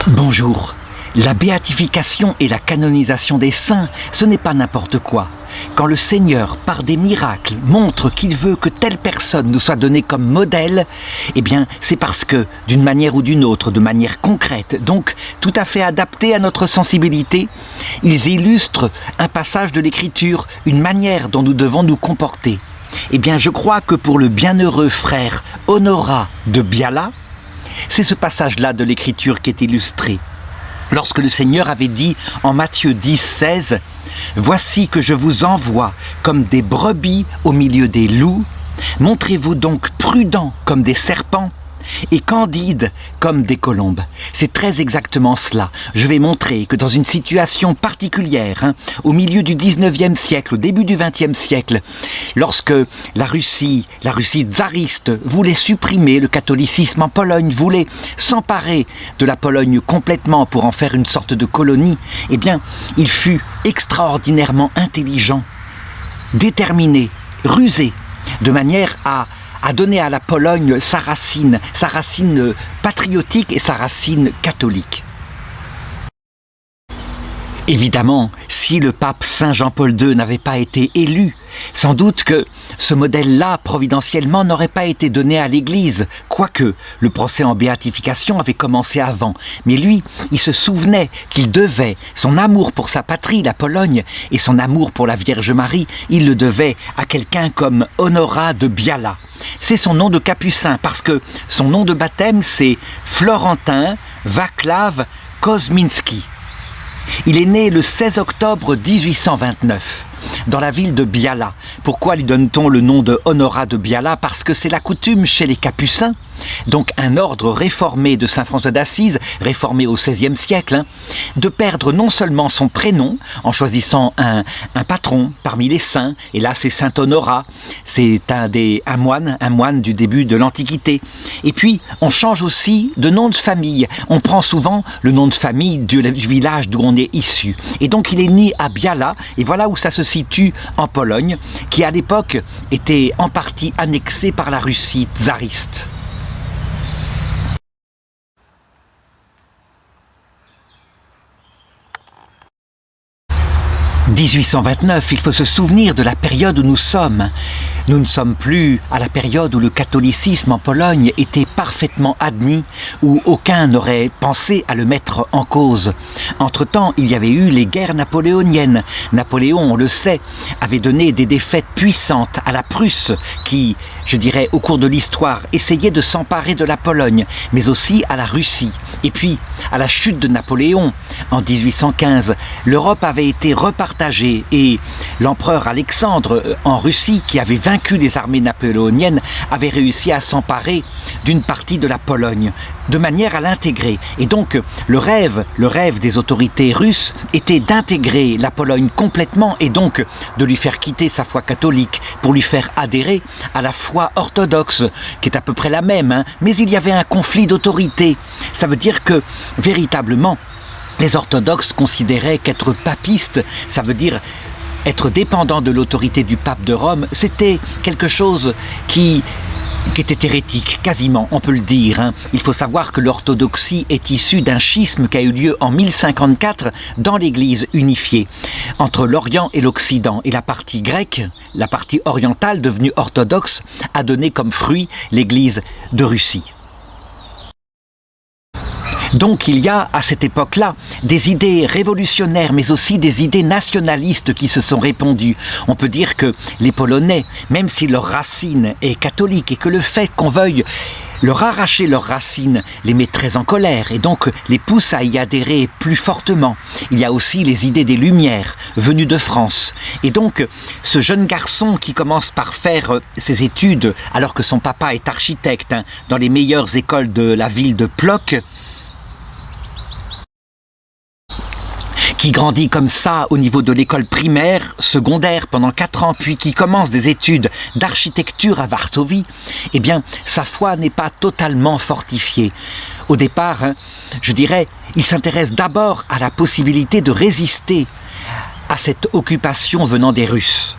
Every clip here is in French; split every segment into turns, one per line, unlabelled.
Bonjour. La béatification et la canonisation des saints, ce n'est pas n'importe quoi. Quand le Seigneur, par des miracles, montre qu'il veut que telle personne nous soit donnée comme modèle, eh bien, c'est parce que, d'une manière ou d'une autre, de manière concrète, donc tout à fait adaptée à notre sensibilité, ils illustrent un passage de l'Écriture, une manière dont nous devons nous comporter. Eh bien, je crois que pour le bienheureux frère Honorat de Biala, c'est ce passage-là de l'Écriture qui est illustré. Lorsque le Seigneur avait dit en Matthieu 10, 16 « Voici que je vous envoie comme des brebis au milieu des loups, montrez-vous donc prudents comme des serpents et candides comme des colombes. » C'est très exactement cela. Je vais montrer que dans une situation particulière, au milieu du 19e siècle, au début du 20e siècle, lorsque la Russie tsariste voulait supprimer le catholicisme en Pologne, voulait s'emparer de la Pologne complètement pour en faire une sorte de colonie, eh bien, il fut extraordinairement intelligent, déterminé, rusé, de manière à donner à la Pologne sa racine patriotique et sa racine catholique. Évidemment, si le pape Saint Jean-Paul II n'avait pas été élu, sans doute que ce modèle-là, providentiellement, n'aurait pas été donné à l'Église, quoique le procès en béatification avait commencé avant. Mais lui, il se souvenait qu'il devait son amour pour sa patrie, la Pologne, et son amour pour la Vierge Marie, il le devait à quelqu'un comme Honorat de Biala. C'est son nom de capucin, parce que son nom de baptême, c'est Florentin Vaclav Kozminski. Il est né le 16 octobre 1829 dans la ville de Biala. Pourquoi lui donne-t-on le nom de Honorat de Biala? Parce que c'est la coutume chez les Capucins, donc un ordre réformé de Saint François d'Assise, réformé au XVIe siècle, de perdre non seulement son prénom en choisissant un patron parmi les saints, et là c'est Saint Honorat, c'est un moine du début de l'Antiquité. Et puis on change aussi de nom de famille, on prend souvent le nom de famille du village d'où on est issu. Et donc il est né à Biala, et voilà où ça se situe en Pologne, qui à l'époque était en partie annexée par la Russie tsariste. « 1829, il faut se souvenir de la période où nous sommes. Nous ne sommes plus à la période où le catholicisme en Pologne était parfaitement admis, où aucun n'aurait pensé à le mettre en cause. Entre-temps, il y avait eu les guerres napoléoniennes. Napoléon, on le sait, avait donné des défaites puissantes à la Prusse, qui, je dirais, au cours de l'histoire, essayait de s'emparer de la Pologne, mais aussi à la Russie. Et puis, à la chute de Napoléon, en 1815, l'Europe avait été repartagée et l'empereur Alexandre en Russie, qui avait vaincu les armées napoléoniennes, avait réussi à s'emparer d'une partie de la Pologne, de manière à l'intégrer. Et donc, le rêve des autorités russes était d'intégrer la Pologne complètement et donc de lui faire quitter sa foi catholique pour lui faire adhérer à la foi orthodoxe, qui est à peu près la même, mais il y avait un conflit d'autorité. Ça veut dire que, véritablement, les orthodoxes considéraient qu'être papiste, ça veut dire être dépendant de l'autorité du pape de Rome, c'était quelque chose qui était hérétique, quasiment, on peut le dire. Il faut savoir que l'orthodoxie est issue d'un schisme qui a eu lieu en 1054 dans l'Église unifiée, entre l'Orient et l'Occident. Et la partie grecque, la partie orientale devenue orthodoxe, a donné comme fruit l'Église de Russie. Donc il y a à cette époque-là des idées révolutionnaires mais aussi des idées nationalistes qui se sont répandues. On peut dire que les Polonais, même si leur racine est catholique et que le fait qu'on veuille leur arracher leurs racines les met très en colère et donc les pousse à y adhérer plus fortement. Il y a aussi les idées des Lumières venues de France. Et donc ce jeune garçon qui commence par faire ses études alors que son papa est architecte dans les meilleures écoles de la ville de Plock, qui grandit comme ça au niveau de l'école primaire, secondaire pendant 4 ans, puis qui commence des études d'architecture à Varsovie, eh bien, sa foi n'est pas totalement fortifiée. Au départ, je dirais, il s'intéresse d'abord à la possibilité de résister à cette occupation venant des Russes.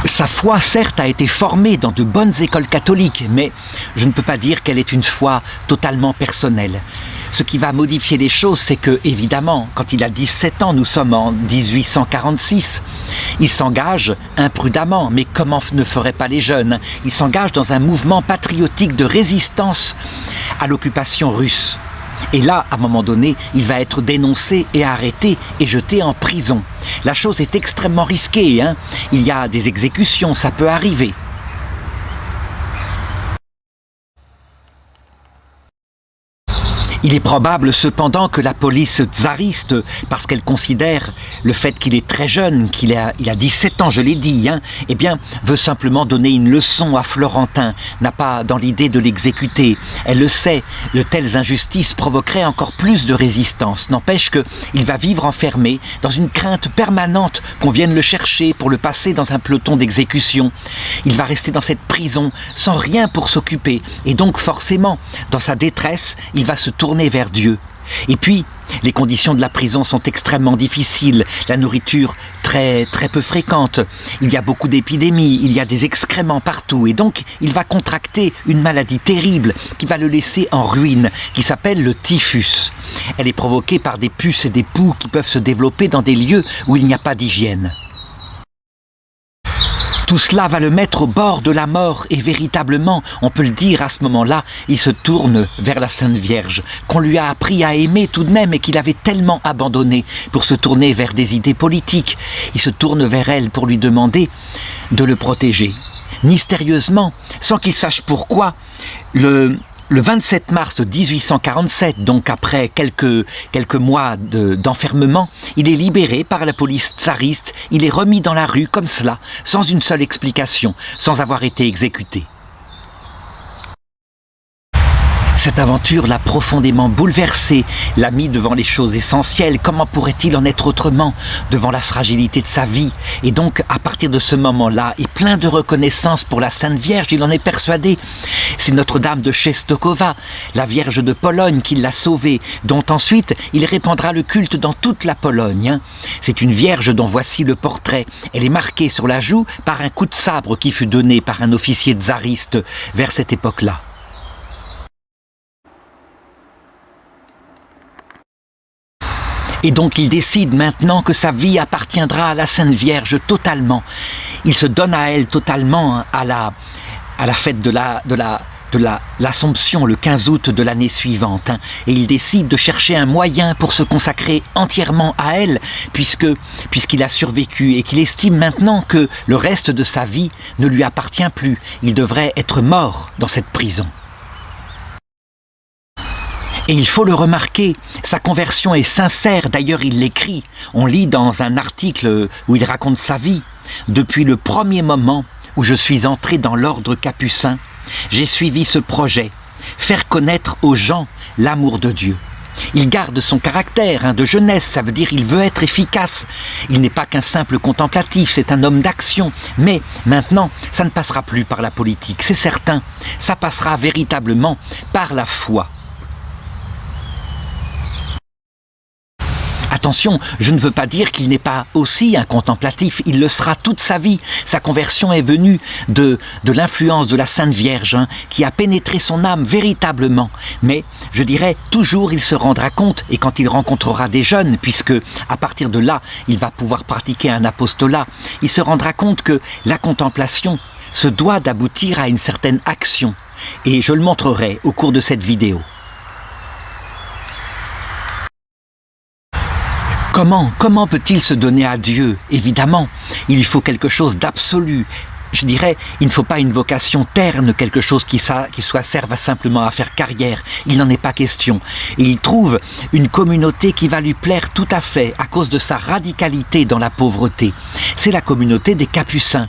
Sa foi, certes, a été formée dans de bonnes écoles catholiques, mais je ne peux pas dire qu'elle est une foi totalement personnelle. Ce qui va modifier les choses, c'est que, évidemment, quand il a 17 ans, nous sommes en 1846, il s'engage imprudemment, mais comment ne feraient pas les jeunes? Il s'engage dans un mouvement patriotique de résistance à l'occupation russe. Et là, à un moment donné, il va être dénoncé et arrêté et jeté en prison. La chose est extrêmement risquée, hein. Il y a des exécutions, ça peut arriver. Il est probable cependant que la police tsariste, parce qu'elle considère le fait qu'il est très jeune, il a 17 ans, je l'ai dit, hein, eh bien, veut simplement donner une leçon à Florentin, n'a pas dans l'idée de l'exécuter. Elle le sait, de telles injustices provoqueraient encore plus de résistance. N'empêche qu'il va vivre enfermé dans une crainte permanente qu'on vienne le chercher pour le passer dans un peloton d'exécution. Il va rester dans cette prison sans rien pour s'occuper et donc forcément, dans sa détresse, il va se tourner vers Dieu. Et puis, les conditions de la prison sont extrêmement difficiles, la nourriture très peu fréquente, il y a beaucoup d'épidémies, il y a des excréments partout, et donc il va contracter une maladie terrible qui va le laisser en ruine, qui s'appelle le typhus. Elle est provoquée par des puces et des poux qui peuvent se développer dans des lieux où il n'y a pas d'hygiène. Tout cela va le mettre au bord de la mort et véritablement, on peut le dire à ce moment-là, il se tourne vers la Sainte Vierge, qu'on lui a appris à aimer tout de même et qu'il avait tellement abandonné pour se tourner vers des idées politiques. Il se tourne vers elle pour lui demander de le protéger. Mystérieusement, sans qu'il sache pourquoi, le 27 mars 1847, donc après quelques mois d'enfermement, il est libéré par la police tsariste, il est remis dans la rue comme cela, sans une seule explication, sans avoir été exécuté. Cette aventure l'a profondément bouleversé, l'a mis devant les choses essentielles. Comment pourrait-il en être autrement devant la fragilité de sa vie? Et donc, à partir de ce moment-là, et plein de reconnaissance pour la Sainte Vierge, il en est persuadé. C'est Notre-Dame de Czestochowa, la Vierge de Pologne, qui l'a sauvé, dont ensuite il répandra le culte dans toute la Pologne. Hein. C'est une Vierge dont voici le portrait. Elle est marquée sur la joue par un coup de sabre qui fut donné par un officier tsariste vers cette époque-là. Et donc il décide maintenant que sa vie appartiendra à la Sainte Vierge totalement. Il se donne à elle totalement à la fête de l'Assomption le 15 août de l'année suivante. Et il décide de chercher un moyen pour se consacrer entièrement à elle, puisqu'il a survécu et qu'il estime maintenant que le reste de sa vie ne lui appartient plus. Il devrait être mort dans cette prison. Et il faut le remarquer, sa conversion est sincère, d'ailleurs il l'écrit. On lit dans un article où il raconte sa vie. Depuis le premier moment où je suis entré dans l'ordre capucin, j'ai suivi ce projet, faire connaître aux gens l'amour de Dieu. Il garde son caractère de jeunesse, ça veut dire qu'il veut être efficace. Il n'est pas qu'un simple contemplatif, c'est un homme d'action. Mais maintenant, ça ne passera plus par la politique, c'est certain. Ça passera véritablement par la foi. Attention, je ne veux pas dire qu'il n'est pas aussi un contemplatif, il le sera toute sa vie. Sa conversion est venue de l'influence de la Sainte Vierge, qui a pénétré son âme véritablement. Mais, je dirais, toujours il se rendra compte, et quand il rencontrera des jeunes, puisque à partir de là, il va pouvoir pratiquer un apostolat, il se rendra compte que la contemplation se doit d'aboutir à une certaine action. Et je le montrerai au cours de cette vidéo. Comment peut-il se donner à Dieu? Évidemment, il lui faut quelque chose d'absolu. Je dirais, il ne faut pas une vocation terne, quelque chose qui serve simplement à faire carrière. Il n'en est pas question. Et il trouve une communauté qui va lui plaire tout à fait à cause de sa radicalité dans la pauvreté. C'est la communauté des Capucins.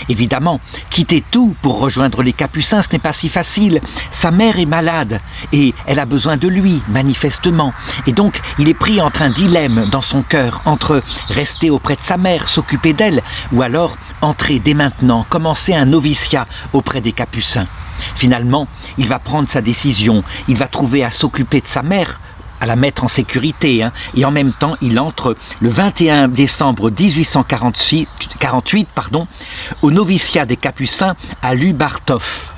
Évidemment, quitter tout pour rejoindre les Capucins, ce n'est pas si facile. Sa mère est malade et elle a besoin de lui, manifestement. Et donc, il est pris entre un dilemme dans son cœur, entre rester auprès de sa mère, s'occuper d'elle, ou alors entrer dès maintenant, commencer un noviciat auprès des Capucins. Finalement, il va prendre sa décision, il va trouver à s'occuper de sa mère, à la mettre en sécurité, hein. Et en même temps, il entre le 21 décembre 1848 au noviciat des Capucins à Lubartov.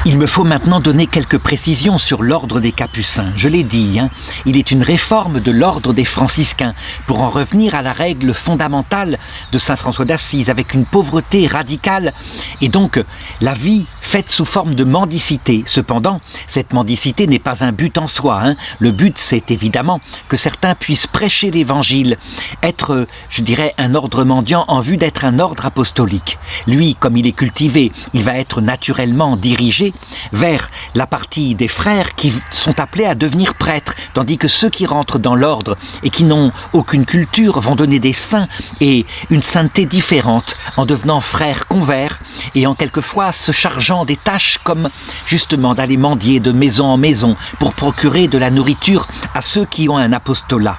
Il me faut maintenant donner quelques précisions sur l'ordre des Capucins. Je l'ai dit, hein, il est une réforme de l'ordre des franciscains pour en revenir à la règle fondamentale de saint François d'Assise avec une pauvreté radicale et donc la vie faite sous forme de mendicité. Cependant, cette mendicité n'est pas un but en soi, hein. Le but, c'est évidemment que certains puissent prêcher l'évangile, être, je dirais, un ordre mendiant en vue d'être un ordre apostolique. Lui, comme il est cultivé, il va être naturellement dirigé vers la partie des frères qui sont appelés à devenir prêtres, tandis que ceux qui rentrent dans l'ordre et qui n'ont aucune culture vont donner des saints et une sainteté différente en devenant frères convers et en quelquefois se chargeant des tâches comme justement d'aller mendier de maison en maison pour procurer de la nourriture à ceux qui ont un apostolat.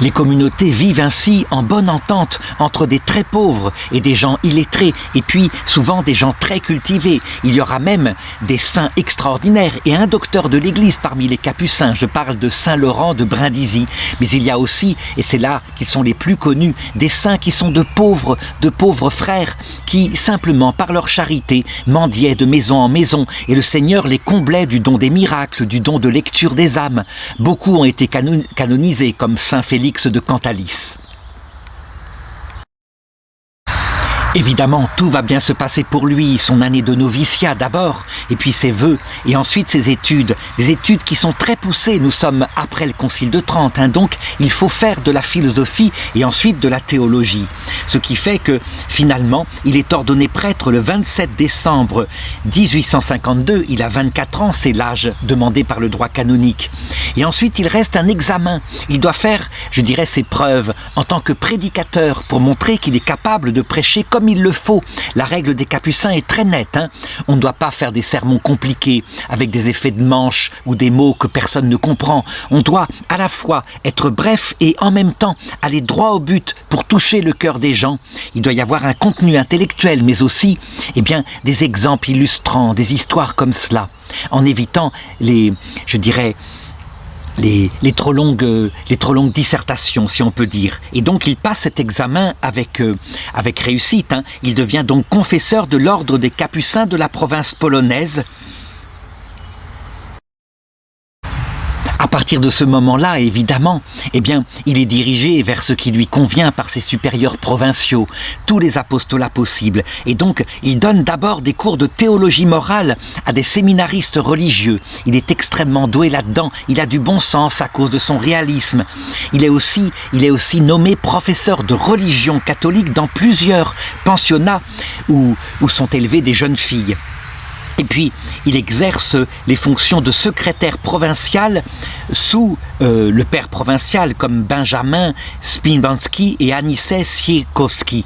Les communautés vivent ainsi en bonne entente entre des très pauvres et des gens illettrés, et puis souvent des gens très cultivés. Il y aura même des saints extraordinaires et un docteur de l'Église parmi les Capucins. Je parle de Saint Laurent de Brindisi. Mais il y a aussi, et c'est là qu'ils sont les plus connus, des saints qui sont de pauvres frères qui, simplement par leur charité, mendiaient de maison en maison, et le Seigneur les comblait du don des miracles, du don de lecture des âmes. Beaucoup ont été canonisés, comme Saint Félix de Cantalis. Évidemment, tout va bien se passer pour lui, son année de noviciat d'abord, et puis ses vœux, et ensuite ses études. Des études qui sont très poussées, nous sommes après le Concile de Trente, hein, donc il faut faire de la philosophie et ensuite de la théologie. Ce qui fait que, finalement, il est ordonné prêtre le 27 décembre 1852, il a 24 ans, c'est l'âge demandé par le droit canonique. Et ensuite, il reste un examen. Il doit faire, je dirais, ses preuves en tant que prédicateur pour montrer qu'il est capable de prêcher comme il le faut. La règle des Capucins est très nette, hein. On ne doit pas faire des sermons compliqués avec des effets de manche ou des mots que personne ne comprend. On doit à la fois être bref et en même temps aller droit au but pour toucher le cœur des gens. Il doit y avoir un contenu intellectuel, mais aussi des exemples illustrants, des histoires comme cela, en évitant les trop longues dissertations, si on peut dire. Et donc il passe cet examen avec réussite, hein. Il devient donc confesseur de l'ordre des Capucins de la province polonaise. À partir de ce moment-là, évidemment, il est dirigé vers ce qui lui convient par ses supérieurs provinciaux, tous les apostolats possibles. Et donc, il donne d'abord des cours de théologie morale à des séminaristes religieux. Il est extrêmement doué là-dedans. Il a du bon sens à cause de son réalisme. Il est aussi nommé professeur de religion catholique dans plusieurs pensionnats où sont élevées des jeunes filles. Et puis, il exerce les fonctions de secrétaire provincial sous le père provincial comme Benjamin Spinbanski et Anicet Siekowski.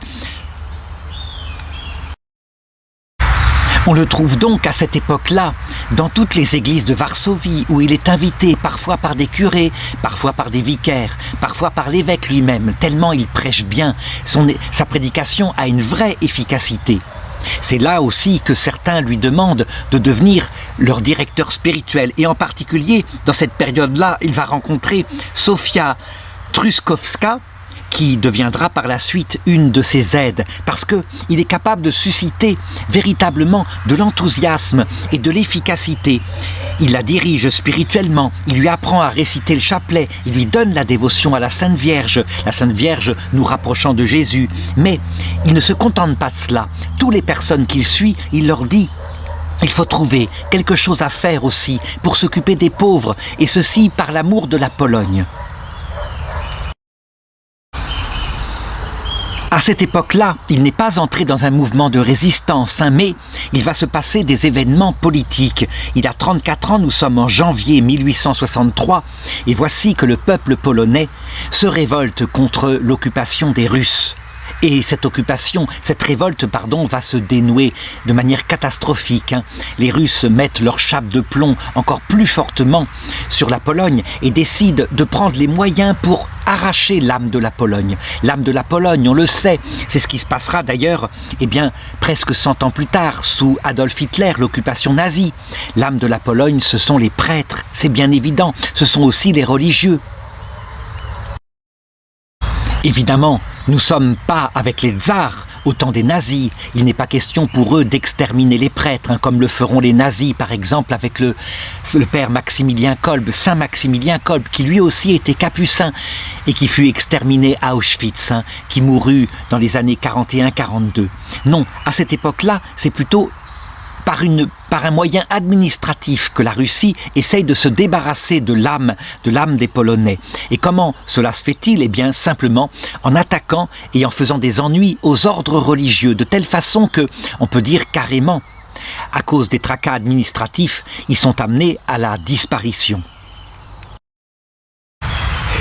On le trouve donc à cette époque-là dans toutes les églises de Varsovie où il est invité parfois par des curés, parfois par des vicaires, parfois par l'évêque lui-même, tellement il prêche bien. Sa prédication a une vraie efficacité. C'est là aussi que certains lui demandent de devenir leur directeur spirituel. Et en particulier, dans cette période-là, il va rencontrer Sofia Truskowska, qui deviendra par la suite une de ses aides, parce qu'il est capable de susciter véritablement de l'enthousiasme et de l'efficacité. Il la dirige spirituellement, il lui apprend à réciter le chapelet, il lui donne la dévotion à la Sainte Vierge nous rapprochant de Jésus. Mais il ne se contente pas de cela. Toutes les personnes qu'il suit, il leur dit: il faut trouver quelque chose à faire aussi pour s'occuper des pauvres, et ceci par l'amour de la Pologne. À cette époque-là, il n'est pas entré dans un mouvement de résistance, mais il va se passer des événements politiques. Il a 34 ans, nous sommes en janvier 1863, et voici que le peuple polonais se révolte contre l'occupation des Russes. Et cette occupation, cette révolte, va se dénouer de manière catastrophique. Les Russes mettent leur chape de plomb encore plus fortement sur la Pologne et décident de prendre les moyens pour arracher l'âme de la Pologne. L'âme de la Pologne, on le sait, c'est ce qui se passera d'ailleurs, presque 100 ans plus tard, sous Adolf Hitler, l'occupation nazie. L'âme de la Pologne, ce sont les prêtres, c'est bien évident, ce sont aussi les religieux. Évidemment, nous ne sommes pas avec les tsars au temps des nazis. Il n'est pas question pour eux d'exterminer les prêtres, comme le feront les nazis, par exemple, avec le père Maximilien Kolbe, Saint Maximilien Kolbe, qui lui aussi était capucin et qui fut exterminé à Auschwitz, qui mourut dans les années 41-42. Non, à cette époque-là, c'est plutôt par un moyen administratif que la Russie essaye de se débarrasser de l'âme des Polonais. Et comment cela se fait-il ? Eh bien, simplement en attaquant et en faisant des ennuis aux ordres religieux, de telle façon que, on peut dire carrément, à cause des tracas administratifs, ils sont amenés à la disparition.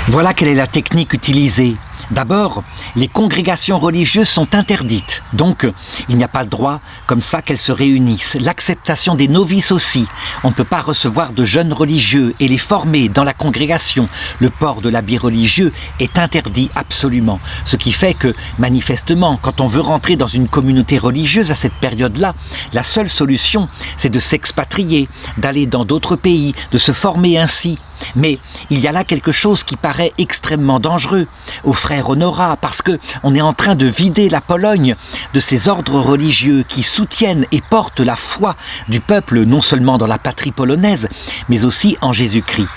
Voilà quelle est la technique utilisée. D'abord, les congrégations religieuses sont interdites, donc il n'y a pas le droit comme ça qu'elles se réunissent. L'acceptation des novices aussi. On ne peut pas recevoir de jeunes religieux et les former dans la congrégation. Le port de l'habit religieux est interdit absolument. Ce qui fait que, manifestement, quand on veut rentrer dans une communauté religieuse à cette période-là, la seule solution, c'est de s'expatrier, d'aller dans d'autres pays, de se former ainsi. Mais il y a là quelque chose qui paraît extrêmement dangereux aux frères Honorat, parce qu'on est en train de vider la Pologne de ces ordres religieux qui soutiennent et portent la foi du peuple, non seulement dans la patrie polonaise, mais aussi en Jésus-Christ.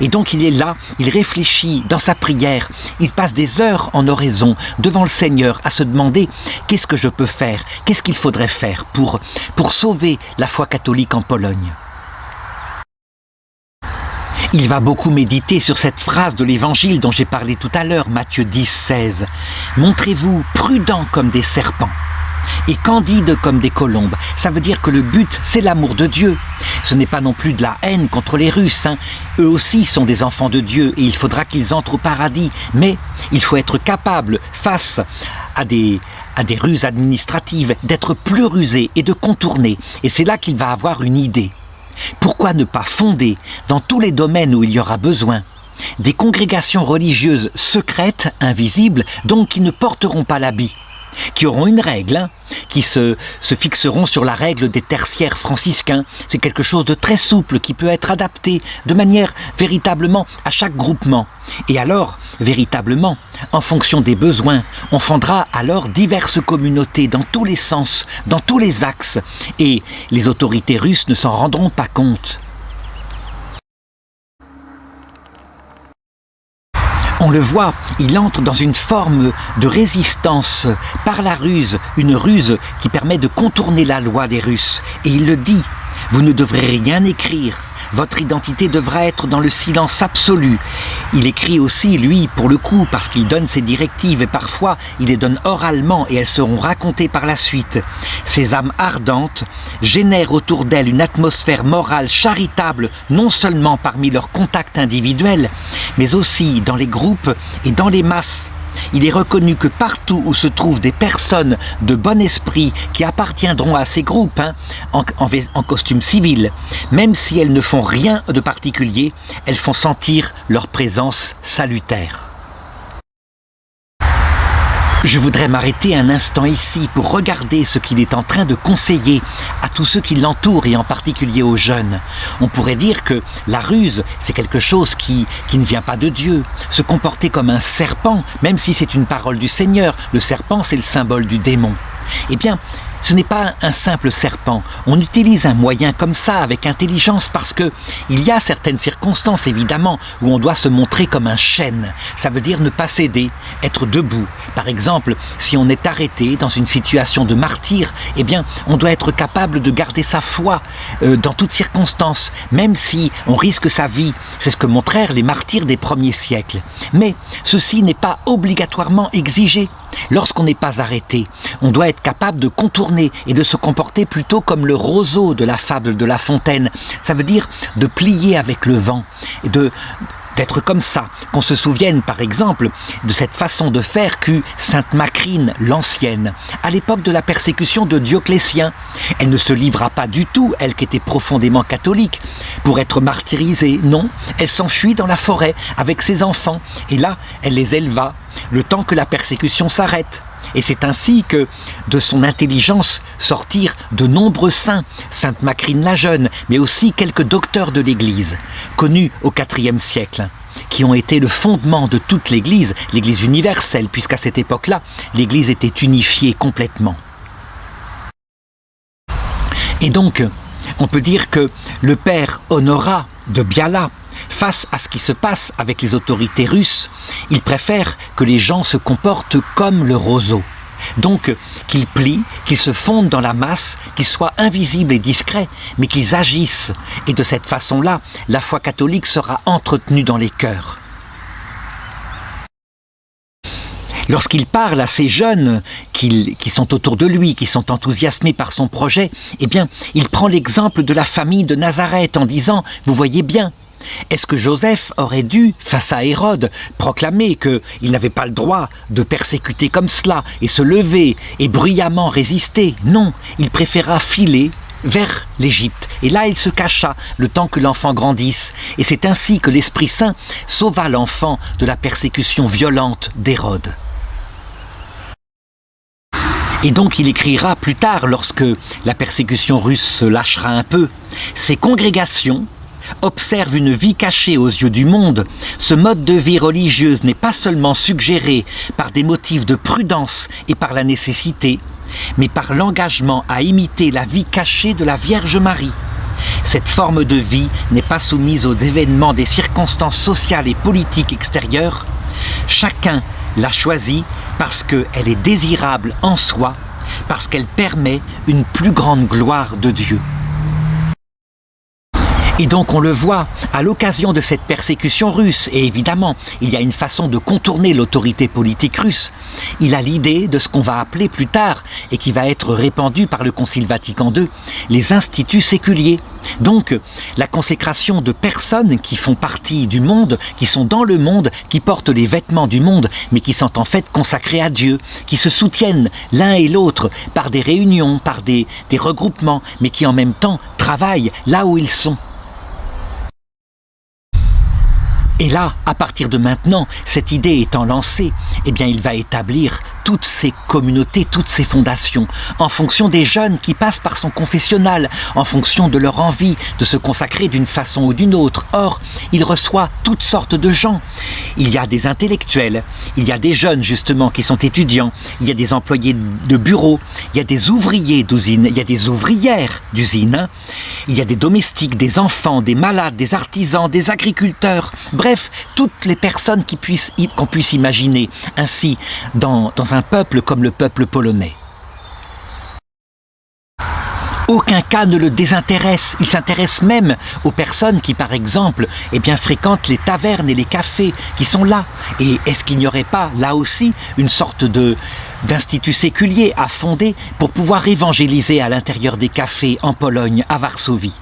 Et donc il est là, il réfléchit dans sa prière, il passe des heures en oraison devant le Seigneur à se demander qu'est-ce que je peux faire, qu'est-ce qu'il faudrait faire pour sauver la foi catholique en Pologne. Il va beaucoup méditer sur cette phrase de l'Évangile dont j'ai parlé tout à l'heure, Matthieu 10, 16. « Montrez-vous prudents comme des serpents et candides comme des colombes. » Ça veut dire que le but, c'est l'amour de Dieu. Ce n'est pas non plus de la haine contre les Russes. Eux aussi sont des enfants de Dieu et il faudra qu'ils entrent au paradis. Mais il faut être capable, face à des ruses administratives, d'être plus rusé et de contourner. Et c'est là qu'il va avoir une idée. Pourquoi ne pas fonder, dans tous les domaines où il y aura besoin, des congrégations religieuses secrètes, invisibles, donc qui ne porteront pas l'habit, qui auront une règle, qui se fixeront sur la règle des tertiaires franciscains. C'est quelque chose de très souple qui peut être adapté de manière véritablement à chaque groupement. Et alors, véritablement, en fonction des besoins, on fondera alors diverses communautés dans tous les sens, dans tous les axes, et les autorités russes ne s'en rendront pas compte. On le voit, il entre dans une forme de résistance par la ruse, une ruse qui permet de contourner la loi des Russes. Et il le dit, vous ne devrez rien écrire, votre identité devra être dans le silence absolu. Il écrit aussi, lui, pour le coup, parce qu'il donne ses directives et parfois il les donne oralement et elles seront racontées par la suite. Ces âmes ardentes génèrent autour d'elles une atmosphère morale charitable, non seulement parmi leurs contacts individuels, mais aussi dans les groupes et dans les masses. Il est reconnu que partout où se trouvent des personnes de bon esprit qui appartiendront à ces groupes, en costume civil, même si elles ne font rien de particulier, elles font sentir leur présence salutaire. Je voudrais m'arrêter un instant ici pour regarder ce qu'il est en train de conseiller à tous ceux qui l'entourent et en particulier aux jeunes. On pourrait dire que la ruse, c'est quelque chose qui ne vient pas de Dieu. Se comporter comme un serpent, même si c'est une parole du Seigneur, le serpent c'est le symbole du démon. Eh bien, ce n'est pas un simple serpent. On utilise un moyen comme ça avec intelligence parce que il y a certaines circonstances évidemment où on doit se montrer comme un chêne. Ça veut dire ne pas céder, être debout. Par exemple, si on est arrêté dans une situation de martyr, eh bien, on doit être capable de garder sa foi dans toutes circonstances, même si on risque sa vie. C'est ce que montrèrent les martyrs des premiers siècles. Mais ceci n'est pas obligatoirement exigé. Lorsqu'on n'est pas arrêté, on doit être capable de contourner et de se comporter plutôt comme le roseau de la fable de La Fontaine. Ça veut dire de plier avec le vent, et d'être comme ça, qu'on se souvienne par exemple de cette façon de faire qu'eut Sainte Macrine l'Ancienne, à l'époque de la persécution de Dioclétien. Elle ne se livra pas du tout, elle qui était profondément catholique, pour être martyrisée, non, elle s'enfuit dans la forêt avec ses enfants, et là, elle les éleva, le temps que la persécution s'arrête. Et c'est ainsi que, de son intelligence, sortirent de nombreux saints, Sainte Macrine la Jeune, mais aussi quelques docteurs de l'Église, connus au IVe siècle, qui ont été le fondement de toute l'Église universelle, puisqu'à cette époque-là, l'Église était unifiée complètement. Et donc, on peut dire que le père Honorat de Biala, face à ce qui se passe avec les autorités russes, il préfère que les gens se comportent comme le roseau. Donc, qu'ils plient, qu'ils se fondent dans la masse, qu'ils soient invisibles et discrets, mais qu'ils agissent. Et de cette façon-là, la foi catholique sera entretenue dans les cœurs. Lorsqu'il parle à ces jeunes qui sont autour de lui, qui sont enthousiasmés par son projet, eh bien, il prend l'exemple de la famille de Nazareth en disant « Vous voyez bien, est-ce que Joseph aurait dû, face à Hérode, proclamer qu'il n'avait pas le droit de persécuter comme cela et se lever et bruyamment résister? Non, il préféra filer vers l'Égypte. Et là, il se cacha le temps que l'enfant grandisse. Et c'est ainsi que l'Esprit Saint sauva l'enfant de la persécution violente d'Hérode. Et donc il écrira plus tard, lorsque la persécution russe se lâchera un peu, « Ces congrégations observent une vie cachée aux yeux du monde. Ce mode de vie religieuse n'est pas seulement suggéré par des motifs de prudence et par la nécessité, mais par l'engagement à imiter la vie cachée de la Vierge Marie. Cette forme de vie n'est pas soumise aux événements des circonstances sociales et politiques extérieures. Chacun l'a choisie parce qu'elle est désirable en soi, parce qu'elle permet une plus grande gloire de Dieu. » Et donc on le voit, à l'occasion de cette persécution russe, et évidemment, il y a une façon de contourner l'autorité politique russe, il a l'idée de ce qu'on va appeler plus tard, et qui va être répandu par le Concile Vatican II, les instituts séculiers. Donc, la consécration de personnes qui font partie du monde, qui sont dans le monde, qui portent les vêtements du monde, mais qui sont en fait consacrés à Dieu, qui se soutiennent l'un et l'autre par des réunions, par des regroupements, mais qui en même temps travaillent là où ils sont. Et là, à partir de maintenant, cette idée étant lancée, eh bien, il va établir toutes ces communautés, toutes ces fondations, en fonction des jeunes qui passent par son confessionnal, en fonction de leur envie de se consacrer d'une façon ou d'une autre. Or, il reçoit toutes sortes de gens. Il y a des intellectuels, il y a des jeunes justement qui sont étudiants, il y a des employés de bureau, il y a des ouvriers d'usine, il y a des ouvrières d'usine, hein. Il y a des domestiques, des enfants, des malades, des artisans, des agriculteurs, bref, toutes les personnes qu'on puisse imaginer ainsi dans un peuple comme le peuple polonais. Aucun cas ne le désintéresse. Il s'intéresse même aux personnes qui, par exemple, fréquentent les tavernes et les cafés qui sont là. Et est-ce qu'il n'y aurait pas, là aussi, une sorte d'institut séculier à fonder pour pouvoir évangéliser à l'intérieur des cafés en Pologne, à Varsovie?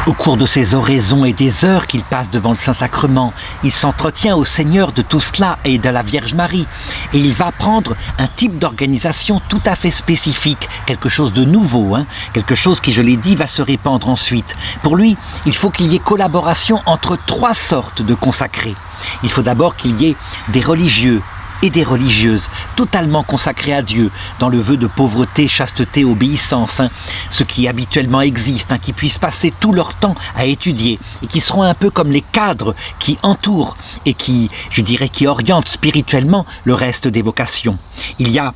Au cours de ces oraisons et des heures qu'il passe devant le Saint-Sacrement, il s'entretient au Seigneur de tout cela et de la Vierge Marie. Et il va prendre un type d'organisation tout à fait spécifique, quelque chose de nouveau, hein, quelque chose qui, je l'ai dit, va se répandre ensuite. Pour lui, il faut qu'il y ait collaboration entre trois sortes de consacrés. Il faut d'abord qu'il y ait des religieux et des religieuses totalement consacrées à Dieu, dans le vœu de pauvreté, chasteté, obéissance, hein, ce qui habituellement existe, hein, qui puissent passer tout leur temps à étudier et qui seront un peu comme les cadres qui entourent et qui, je dirais, qui orientent spirituellement le reste des vocations. Il y a,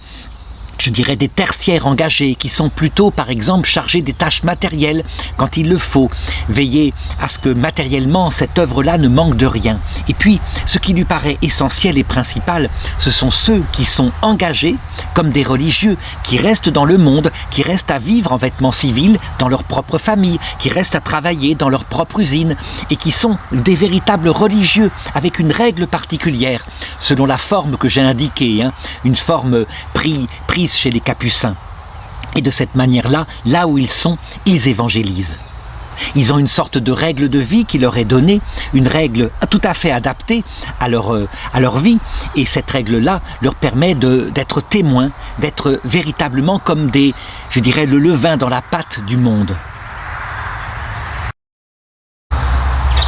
je dirais, des tertiaires engagés qui sont plutôt, par exemple, chargés des tâches matérielles quand il le faut, veiller à ce que matériellement cette œuvre-là ne manque de rien. Et puis, ce qui lui paraît essentiel et principal, ce sont ceux qui sont engagés comme des religieux, qui restent dans le monde, qui restent à vivre en vêtements civils dans leur propre famille, qui restent à travailler dans leur propre usine et qui sont des véritables religieux avec une règle particulière, selon la forme que j'ai indiquée, hein, une forme prise chez les Capucins. Et de cette manière-là, là où ils sont, ils évangélisent. Ils ont une sorte de règle de vie qui leur est donnée, une règle tout à fait adaptée à leur vie. Et cette règle-là leur permet d'être témoins, d'être véritablement comme je dirais, le levain dans la pâte du monde.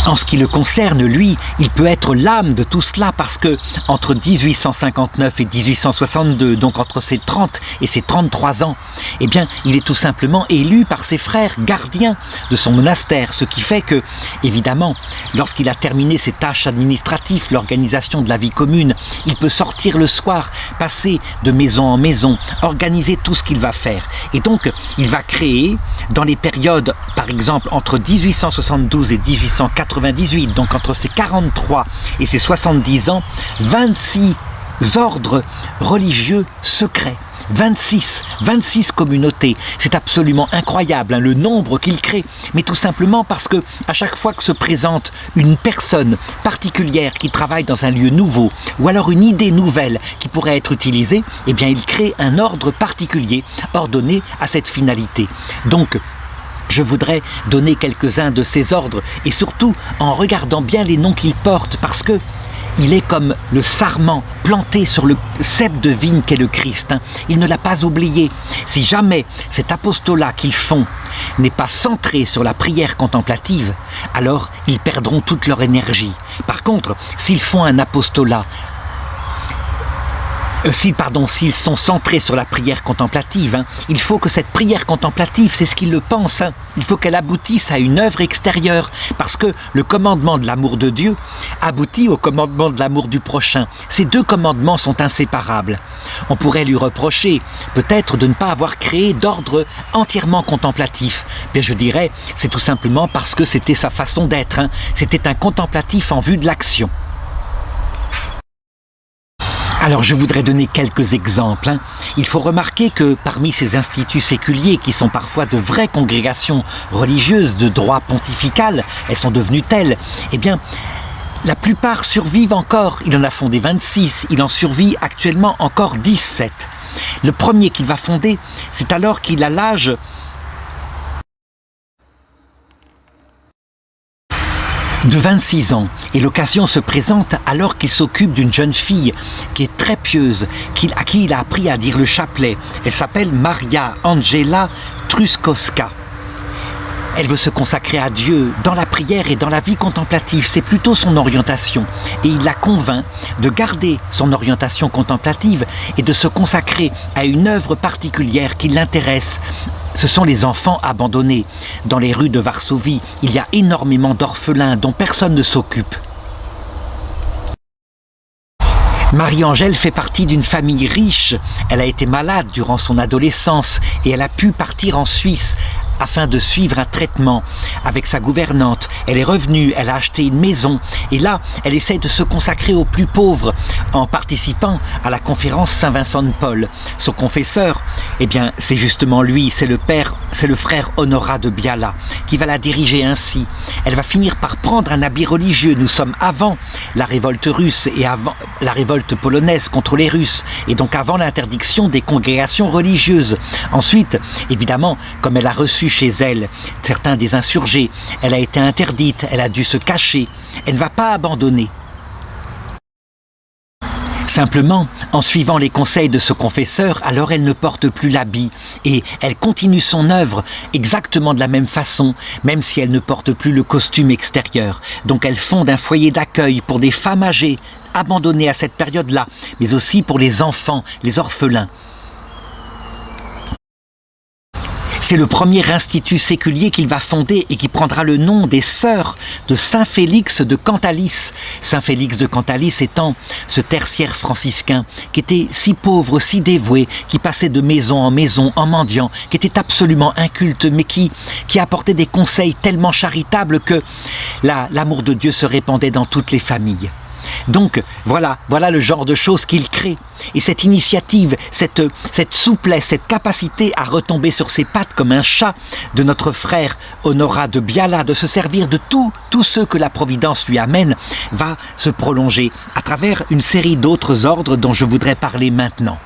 En ce qui le concerne, lui, il peut être l'âme de tout cela parce que entre 1859 et 1862, donc entre ses 30 et ses 33 ans, eh bien, il est tout simplement élu par ses frères gardiens de son monastère, ce qui fait que, évidemment, lorsqu'il a terminé ses tâches administratives, l'organisation de la vie commune, il peut sortir le soir, passer de maison en maison, organiser tout ce qu'il va faire. Et donc, il va créer, dans les périodes, par exemple, entre 1872 et 1898, donc entre ses 43 et ses 70 ans, 26 ordres religieux secrets. 26 communautés. C'est absolument incroyable, le nombre qu'il crée, mais tout simplement parce que à chaque fois que se présente une personne particulière qui travaille dans un lieu nouveau, ou alors une idée nouvelle qui pourrait être utilisée, eh bien il crée un ordre particulier ordonné à cette finalité. Donc, je voudrais donner quelques-uns de ces ordres, et surtout en regardant bien les noms qu'ils portent, parce que il est comme le sarment planté sur le cep de vigne qu'est le Christ. Il ne l'a pas oublié. Si jamais cet apostolat qu'ils font n'est pas centré sur la prière contemplative, alors ils perdront toute leur énergie. Par contre, s'ils font un apostolat, s'ils sont centrés sur la prière contemplative, il faut que cette prière contemplative, c'est ce qu'ils le pensent, il faut qu'elle aboutisse à une œuvre extérieure, parce que le commandement de l'amour de Dieu aboutit au commandement de l'amour du prochain. Ces deux commandements sont inséparables. On pourrait lui reprocher peut-être de ne pas avoir créé d'ordre entièrement contemplatif. Mais je dirais, c'est tout simplement parce que c'était sa façon d'être, C'était un contemplatif en vue de l'action. Alors je voudrais donner quelques exemples. Il faut remarquer que parmi ces instituts séculiers qui sont parfois de vraies congrégations religieuses de droit pontifical, elles sont devenues telles, eh bien la plupart survivent encore. Il en a fondé 26, il en survit actuellement encore 17. Le premier qu'il va fonder, c'est alors qu'il a l'âge de 26 ans, et l'occasion se présente alors qu'il s'occupe d'une jeune fille qui est très pieuse, à qui il a appris à dire le chapelet. Elle s'appelle Maria Angela Truskowska. Elle veut se consacrer à Dieu dans la prière et dans la vie contemplative, c'est plutôt son orientation. Et il la convainc de garder son orientation contemplative et de se consacrer à une œuvre particulière qui l'intéresse. Ce sont les enfants abandonnés. Dans les rues de Varsovie, il y a énormément d'orphelins dont personne ne s'occupe. Marie-Angèle fait partie d'une famille riche. Elle a été malade durant son adolescence et elle a pu partir en Suisse afin de suivre un traitement avec sa gouvernante. Elle est revenue, elle a acheté une maison et là, elle essaie de se consacrer aux plus pauvres en participant à la conférence Saint-Vincent de Paul. Son confesseur, eh bien, c'est justement lui, c'est le frère Honorat de Biala qui va la diriger ainsi. Elle va finir par prendre un habit religieux. Nous sommes avant la révolte russe et avant la révolte polonaise contre les Russes et donc avant l'interdiction des congrégations religieuses. Ensuite, évidemment, comme elle a reçu chez elle certains des insurgés, elle a été interdite, elle a dû se cacher, elle ne va pas abandonner. Simplement, en suivant les conseils de ce confesseur, alors elle ne porte plus l'habit et elle continue son œuvre exactement de la même façon, même si elle ne porte plus le costume extérieur. Donc elle fonde un foyer d'accueil pour des femmes âgées, abandonnées à cette période-là, mais aussi pour les enfants, les orphelins. C'est le premier institut séculier qu'il va fonder et qui prendra le nom des sœurs de Saint Félix de Cantalis. Saint Félix de Cantalis étant ce tertiaire franciscain qui était si pauvre, si dévoué, qui passait de maison en mendiant, qui était absolument inculte, mais qui apportait des conseils tellement charitables que l'amour de Dieu se répandait dans toutes les familles. Donc voilà le genre de choses qu'il crée. Et cette initiative, cette souplesse, cette capacité à retomber sur ses pattes comme un chat de notre frère Honorat de Biala, de se servir de tous ceux que la Providence lui amène, va se prolonger à travers une série d'autres ordres dont je voudrais parler maintenant.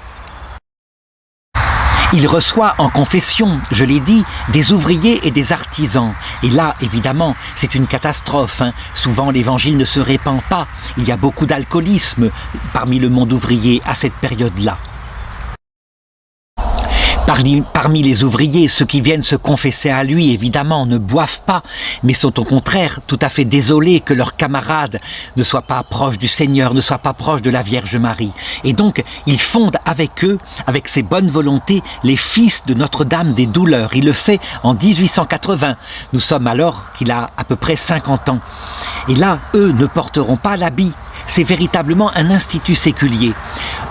Il reçoit en confession, je l'ai dit, des ouvriers et des artisans. Et là, évidemment, c'est une catastrophe. Souvent, l'évangile ne se répand pas. Il y a beaucoup d'alcoolisme parmi le monde ouvrier à cette période-là. Parmi les ouvriers, ceux qui viennent se confesser à lui, évidemment, ne boivent pas, mais sont au contraire tout à fait désolés que leurs camarades ne soient pas proches du Seigneur, ne soient pas proches de la Vierge Marie. Et donc, il fonde avec eux, avec ses bonnes volontés, les fils de Notre-Dame des Douleurs. Il le fait en 1880. Nous sommes alors qu'il a à peu près 50 ans. Et là, eux ne porteront pas l'habit. C'est véritablement un institut séculier.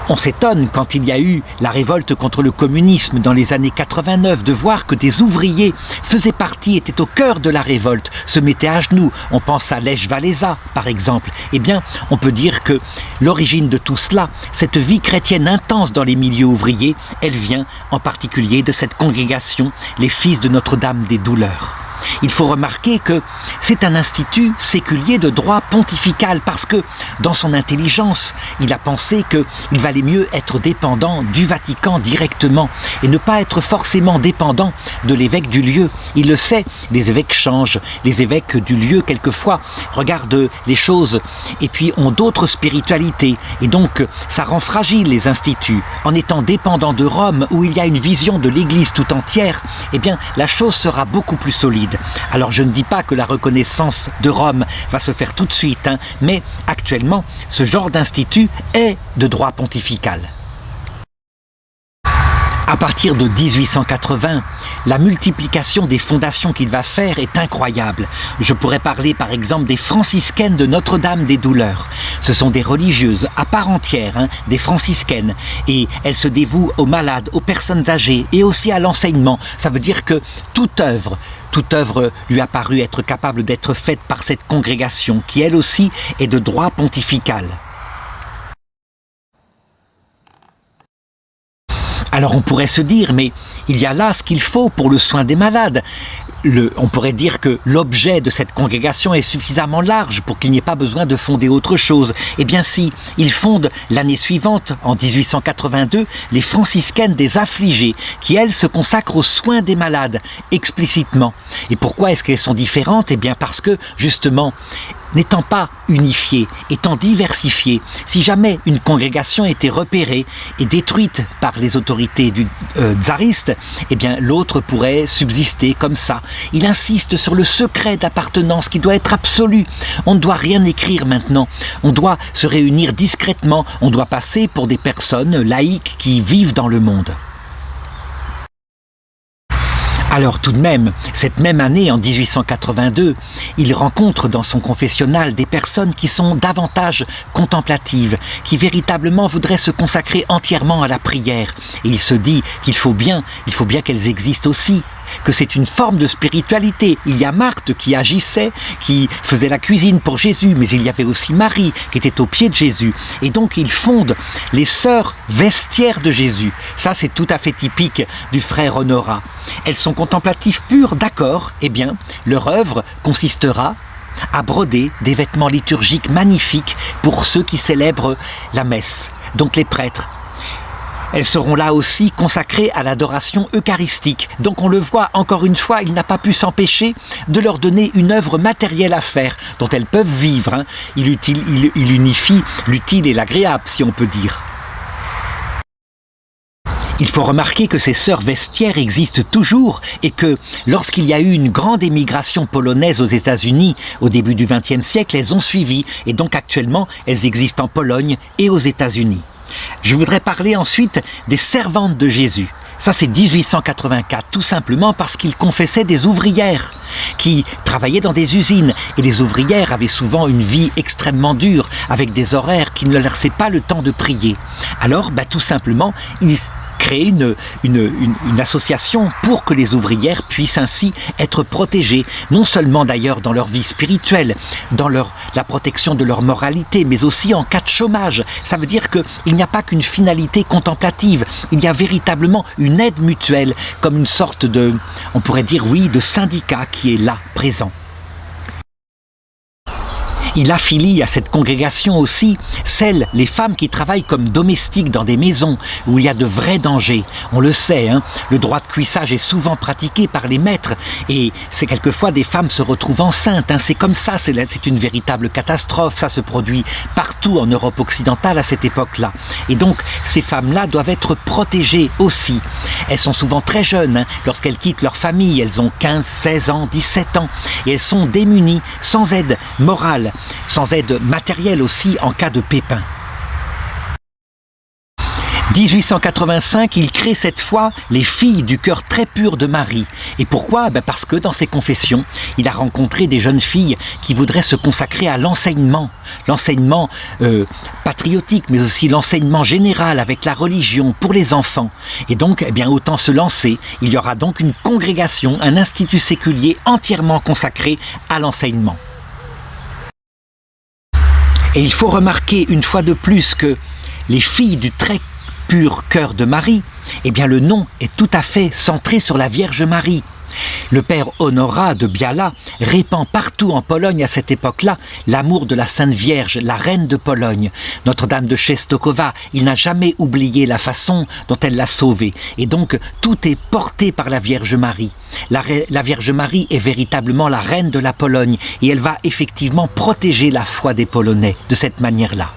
On s'étonne quand il y a eu la révolte contre le communisme dans les années 89 de voir que des ouvriers faisaient partie, étaient au cœur de la révolte, se mettaient à genoux. On pense à Lech Walesa, par exemple. Eh bien, on peut dire que l'origine de tout cela, cette vie chrétienne intense dans les milieux ouvriers, elle vient en particulier de cette congrégation, les Fils de Notre-Dame des Douleurs. Il faut remarquer que c'est un institut séculier de droit pontifical parce que, dans son intelligence, il a pensé qu'il valait mieux être dépendant du Vatican directement et ne pas être forcément dépendant de l'évêque du lieu. Il le sait, les évêques changent, les évêques du lieu quelquefois regardent les choses et puis ont d'autres spiritualités et donc ça rend fragile les instituts. En étant dépendant de Rome où il y a une vision de l'Église tout entière, eh bien la chose sera beaucoup plus solide. Alors je ne dis pas que la reconnaissance de Rome va se faire tout de suite, mais actuellement, ce genre d'institut est de droit pontifical. À partir de 1880, la multiplication des fondations qu'il va faire est incroyable. Je pourrais parler par exemple des franciscaines de Notre-Dame des Douleurs. Ce sont des religieuses à part entière, des franciscaines, et elles se dévouent aux malades, aux personnes âgées et aussi à l'enseignement. Ça veut dire que toute œuvre lui a paru être capable d'être faite par cette congrégation qui elle aussi est de droit pontifical. Alors on pourrait se dire, mais il y a là ce qu'il faut pour le soin des malades. On pourrait dire que l'objet de cette congrégation est suffisamment large pour qu'il n'y ait pas besoin de fonder autre chose. Eh bien si, il fonde l'année suivante, en 1882, les franciscaines des affligés, qui elles se consacrent aux soins des malades, explicitement. Et pourquoi est-ce qu'elles sont différentes? Eh bien parce que, justement, n'étant pas unifiée, étant diversifiée, si jamais une congrégation était repérée et détruite par les autorités tsaristes, eh bien l'autre pourrait subsister comme ça. Il insiste sur le secret d'appartenance qui doit être absolu. On ne doit rien écrire maintenant. On doit se réunir discrètement. On doit passer pour des personnes laïques qui vivent dans le monde. Alors tout de même, cette même année, en 1882, il rencontre dans son confessionnal des personnes qui sont davantage contemplatives, qui véritablement voudraient se consacrer entièrement à la prière. Et il se dit qu'il faut bien qu'elles existent aussi, que c'est une forme de spiritualité. Il y a Marthe qui agissait, qui faisait la cuisine pour Jésus, mais il y avait aussi Marie qui était au pied de Jésus. Et donc il fonde les sœurs vestiaires de Jésus. Ça c'est tout à fait typique du frère Honorat. Elles sont contemplatives pures, d'accord, eh bien leur œuvre consistera à broder des vêtements liturgiques magnifiques pour ceux qui célèbrent la messe, donc les prêtres. Elles seront là aussi consacrées à l'adoration eucharistique. Donc on le voit, encore une fois, il n'a pas pu s'empêcher de leur donner une œuvre matérielle à faire, dont elles peuvent vivre. Il unifie l'utile et l'agréable, si on peut dire. Il faut remarquer que ces sœurs vestiaires existent toujours et que lorsqu'il y a eu une grande émigration polonaise aux États-Unis au début du XXe siècle, elles ont suivi et donc actuellement elles existent en Pologne et aux États-Unis. Je voudrais parler ensuite des servantes de Jésus. Ça c'est 1884, tout simplement parce qu'il confessait des ouvrières qui travaillaient dans des usines. Et les ouvrières avaient souvent une vie extrêmement dure, avec des horaires qui ne leur laissaient pas le temps de prier. Alors, tout simplement, il créer une association pour que les ouvrières puissent ainsi être protégées, non seulement d'ailleurs dans leur vie spirituelle, dans la protection de leur moralité, mais aussi en cas de chômage. Ça veut dire qu'il n'y a pas qu'une finalité contemplative, il y a véritablement une aide mutuelle, comme une sorte de, on pourrait dire oui, de syndicat qui est là, présent. Il affilie à cette congrégation aussi les femmes qui travaillent comme domestiques dans des maisons où il y a de vrais dangers. On le sait, le droit de cuissage est souvent pratiqué par les maîtres et c'est quelquefois des femmes se retrouvent enceintes. C'est comme ça, c'est une véritable catastrophe. Ça se produit partout en Europe occidentale à cette époque-là. Et donc, ces femmes-là doivent être protégées aussi. Elles sont souvent très jeunes lorsqu'elles quittent leur famille. Elles ont 15, 16 ans, 17 ans et elles sont démunies, sans aide morale, sans aide matérielle aussi en cas de pépin. 1885, il crée cette fois les filles du cœur très pur de Marie. Et pourquoi ? Parce que dans ses confessions, il a rencontré des jeunes filles qui voudraient se consacrer à l'enseignement patriotique, mais aussi l'enseignement général avec la religion pour les enfants. Et donc, autant se lancer. Il y aura donc une congrégation, un institut séculier entièrement consacré à l'enseignement. Et il faut remarquer une fois de plus que les filles du très pur cœur de Marie, le nom est tout à fait centré sur la Vierge Marie. Le père Honorat de Biała répand partout en Pologne à cette époque-là l'amour de la Sainte Vierge, la reine de Pologne. Notre-Dame de Czestochowa, il n'a jamais oublié la façon dont elle l'a sauvée. Et donc, tout est porté par la Vierge Marie. La Vierge Marie est véritablement la reine de la Pologne et elle va effectivement protéger la foi des Polonais de cette manière-là.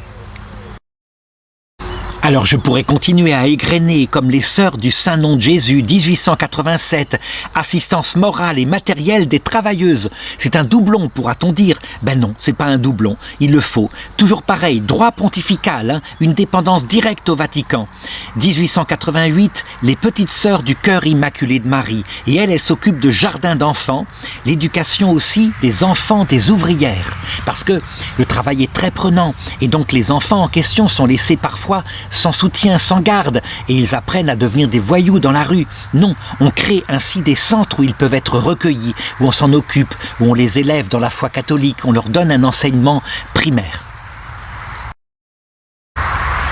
Alors je pourrais continuer à égrener comme les sœurs du Saint-Nom de Jésus, 1887, assistance morale et matérielle des travailleuses. C'est un doublon, pourra-t-on dire ? Non, c'est pas un doublon, il le faut. Toujours pareil, droit pontifical, une dépendance directe au Vatican. 1888, les petites sœurs du cœur immaculé de Marie. Et elles s'occupent de jardins d'enfants, l'éducation aussi des enfants des ouvrières. Parce que le travail est très prenant, et donc les enfants en question sont laissés parfois sans soutien, sans garde, et ils apprennent à devenir des voyous dans la rue. Non, on crée ainsi des centres où ils peuvent être recueillis, où on s'en occupe, où on les élève dans la foi catholique, on leur donne un enseignement primaire.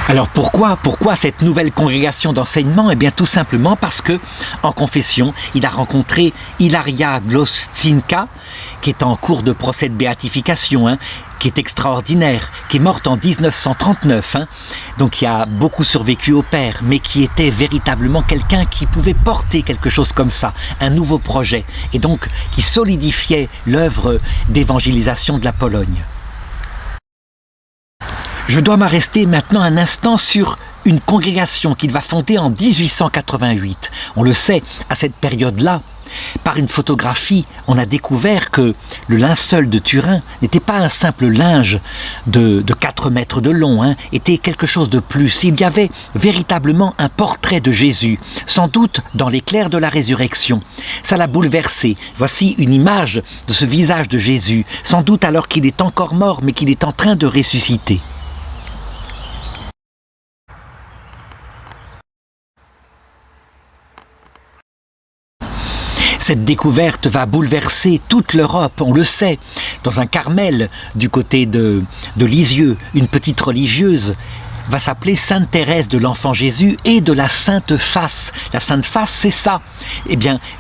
Alors pourquoi cette nouvelle congrégation d'enseignement ? Tout simplement parce que, en confession, il a rencontré Ilaria Gloscinska, qui est en cours de procès de béatification, qui est extraordinaire, qui est morte en 1939, donc qui a beaucoup survécu au père, mais qui était véritablement quelqu'un qui pouvait porter quelque chose comme ça, un nouveau projet, et donc qui solidifiait l'œuvre d'évangélisation de la Pologne. Je dois m'arrêter maintenant un instant sur une congrégation qu'il va fonder en 1888. On le sait, à cette période-là, par une photographie, on a découvert que le linceul de Turin n'était pas un simple linge de 4 mètres de long, était quelque chose de plus. Il y avait véritablement un portrait de Jésus, sans doute dans l'éclair de la résurrection. Ça l'a bouleversé. Voici une image de ce visage de Jésus, sans doute alors qu'il est encore mort, mais qu'il est en train de ressusciter. Cette découverte va bouleverser toute l'Europe, on le sait. Dans un Carmel, du côté de Lisieux, une petite religieuse va s'appeler Sainte Thérèse de l'Enfant Jésus et de la Sainte Face. La Sainte Face, c'est ça.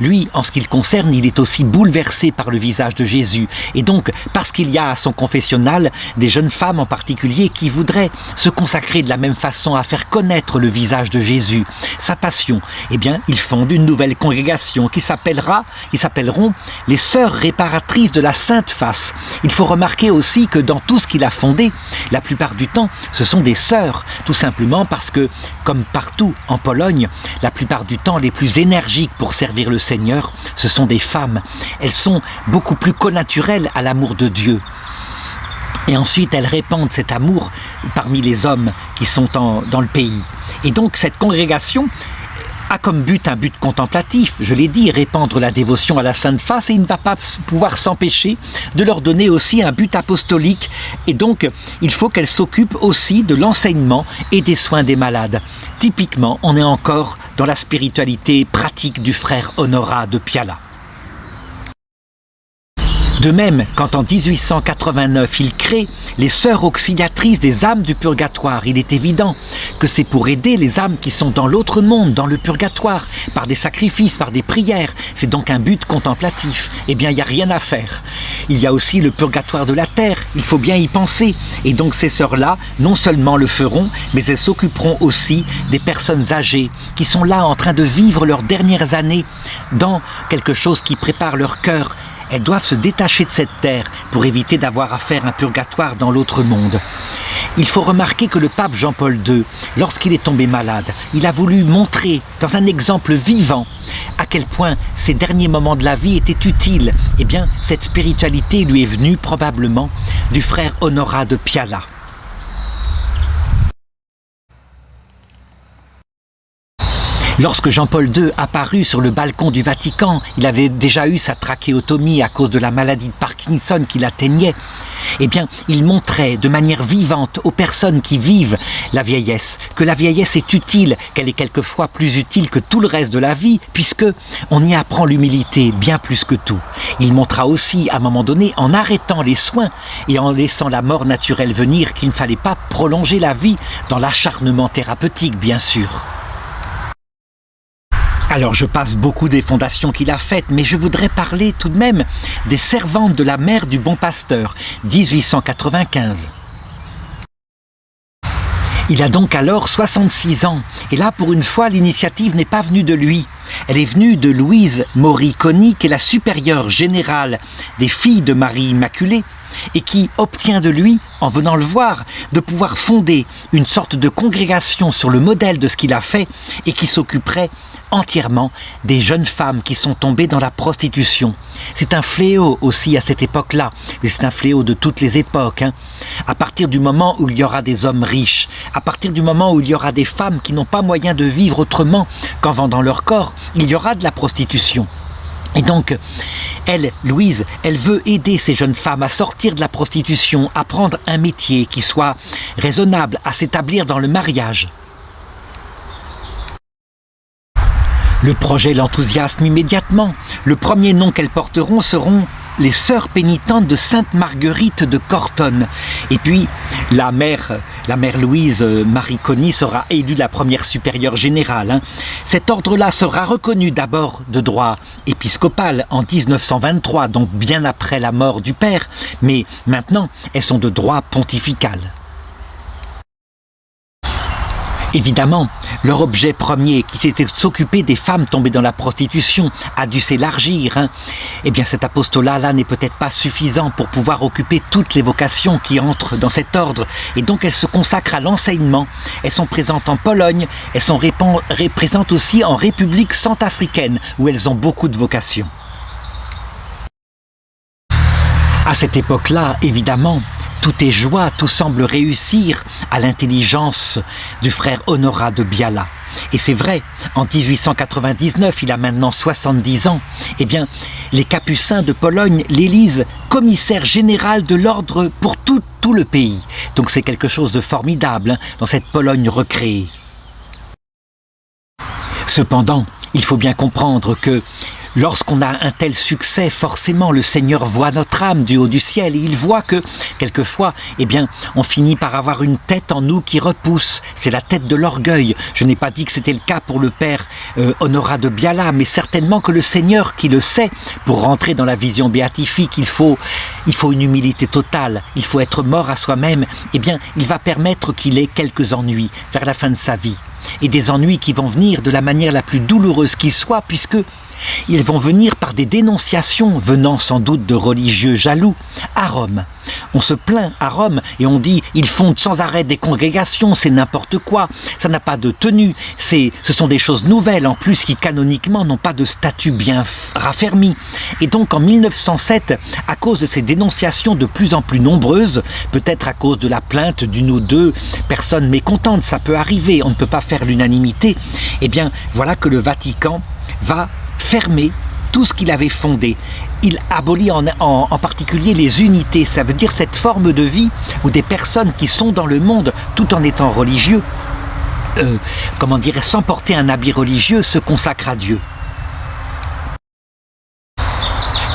Lui, en ce qui le concerne, il est aussi bouleversé par le visage de Jésus. Et donc, parce qu'il y a à son confessionnal des jeunes femmes en particulier qui voudraient se consacrer de la même façon à faire connaître le visage de Jésus, sa passion, ils fondent une nouvelle congrégation qui s'appelleront les Sœurs réparatrices de la Sainte Face. Il faut remarquer aussi que dans tout ce qu'il a fondé, la plupart du temps, ce sont des sœurs. Tout simplement parce que, comme partout en Pologne, la plupart du temps, les plus énergiques pour servir le Seigneur, ce sont des femmes. Elles sont beaucoup plus connaturelles à l'amour de Dieu. Et ensuite, elles répandent cet amour parmi les hommes qui sont dans le pays. Et donc, cette congrégation a comme but un but contemplatif, je l'ai dit, répandre la dévotion à la Sainte Face, et il ne va pas pouvoir s'empêcher de leur donner aussi un but apostolique. Et donc, il faut qu'elles s'occupent aussi de l'enseignement et des soins des malades. Typiquement, on est encore dans la spiritualité pratique du frère Honorat de Biała. De même, quand en 1889 il crée les Sœurs auxiliatrices des âmes du purgatoire, il est évident que c'est pour aider les âmes qui sont dans l'autre monde, dans le purgatoire, par des sacrifices, par des prières. C'est donc un but contemplatif. Eh bien, il n'y a rien à faire. Il y a aussi le purgatoire de la terre, il faut bien y penser. Et donc ces sœurs-là, non seulement le feront, mais elles s'occuperont aussi des personnes âgées qui sont là en train de vivre leurs dernières années dans quelque chose qui prépare leur cœur. Elles doivent se détacher de cette terre pour éviter d'avoir à faire un purgatoire dans l'autre monde. Il faut remarquer que le pape Jean-Paul II, lorsqu'il est tombé malade, il a voulu montrer, dans un exemple vivant, à quel point ces derniers moments de la vie étaient utiles. Eh bien, cette spiritualité lui est venue probablement du frère Honorat de Piala. Lorsque Jean-Paul II apparut sur le balcon du Vatican, il avait déjà eu sa trachéotomie à cause de la maladie de Parkinson qui l'atteignait. Eh bien, il montrait de manière vivante aux personnes qui vivent la vieillesse, que la vieillesse est utile, qu'elle est quelquefois plus utile que tout le reste de la vie, puisque on y apprend l'humilité bien plus que tout. Il montra aussi, à un moment donné, en arrêtant les soins et en laissant la mort naturelle venir, qu'il ne fallait pas prolonger la vie dans l'acharnement thérapeutique, bien sûr. Alors je passe beaucoup des fondations qu'il a faites, mais je voudrais parler tout de même des Servantes de la Mère du Bon Pasteur, 1895. Il a donc alors 66 ans, et là pour une fois l'initiative n'est pas venue de lui. Elle est venue de Louise Moriconi, qui est la supérieure générale des filles de Marie Immaculée, et qui obtient de lui, en venant le voir, de pouvoir fonder une sorte de congrégation sur le modèle de ce qu'il a fait, et qui s'occuperait entièrement des jeunes femmes qui sont tombées dans la prostitution. C'est un fléau aussi à cette époque-là, et c'est un fléau de toutes les époques. À partir du moment où il y aura des hommes riches, à partir du moment où il y aura des femmes qui n'ont pas moyen de vivre autrement qu'en vendant leur corps, il y aura de la prostitution. Et donc, elle, Louise, elle veut aider ces jeunes femmes à sortir de la prostitution, à prendre un métier qui soit raisonnable, à s'établir dans le mariage. Le projet l'enthousiasme immédiatement. Le premier nom qu'elles porteront seront les Sœurs pénitentes de Sainte Marguerite de Cortone. Et puis, la mère Louise Moriconi sera élue la première supérieure générale. Cet ordre-là sera reconnu d'abord de droit épiscopal en 1923, donc bien après la mort du père, mais maintenant, elles sont de droit pontifical. Évidemment, leur objet premier, qui c'était de s'occuper des femmes tombées dans la prostitution, a dû s'élargir. Eh bien, cet apostolat-là n'est peut-être pas suffisant pour pouvoir occuper toutes les vocations qui entrent dans cet ordre. Et donc, elles se consacrent à l'enseignement. Elles sont présentes en Pologne, elles sont présentes aussi en République centrafricaine, où elles ont beaucoup de vocations. À cette époque-là, évidemment, tout est joie, tout semble réussir à l'intelligence du frère Honorat de Biala. Et c'est vrai, en 1899, il a maintenant 70 ans, eh bien, les Capucins de Pologne l'élisent commissaire général de l'ordre pour tout le pays. Donc c'est quelque chose de formidable dans cette Pologne recréée. Cependant, il faut bien comprendre que lorsqu'on a un tel succès, forcément le Seigneur voit notre âme du haut du ciel et il voit que, quelquefois, eh bien, on finit par avoir une tête en nous qui repousse. C'est la tête de l'orgueil. Je n'ai pas dit que c'était le cas pour le père Honorat de Biala, mais certainement que le Seigneur qui le sait, pour rentrer dans la vision béatifique, il faut une humilité totale, il faut être mort à soi-même. Eh bien, il va permettre qu'il ait quelques ennuis vers la fin de sa vie. Et des ennuis qui vont venir de la manière la plus douloureuse qui soit, puisque ils vont venir par des dénonciations venant sans doute de religieux jaloux à Rome. On se plaint à Rome et on dit ils fondent sans arrêt des congrégations, c'est n'importe quoi, ça n'a pas de tenue, ce sont des choses nouvelles en plus qui canoniquement n'ont pas de statut bien raffermi. Et donc en 1907, à cause de ces dénonciations de plus en plus nombreuses, peut-être à cause de la plainte d'une ou deux personnes mécontentes, ça peut arriver, on ne peut pas faire l'unanimité, eh bien voilà que le Vatican va fermer tout ce qu'il avait fondé. Il abolit en particulier les unités, ça veut dire cette forme de vie où des personnes qui sont dans le monde tout en étant religieux, sans porter un habit religieux, se consacrent à Dieu.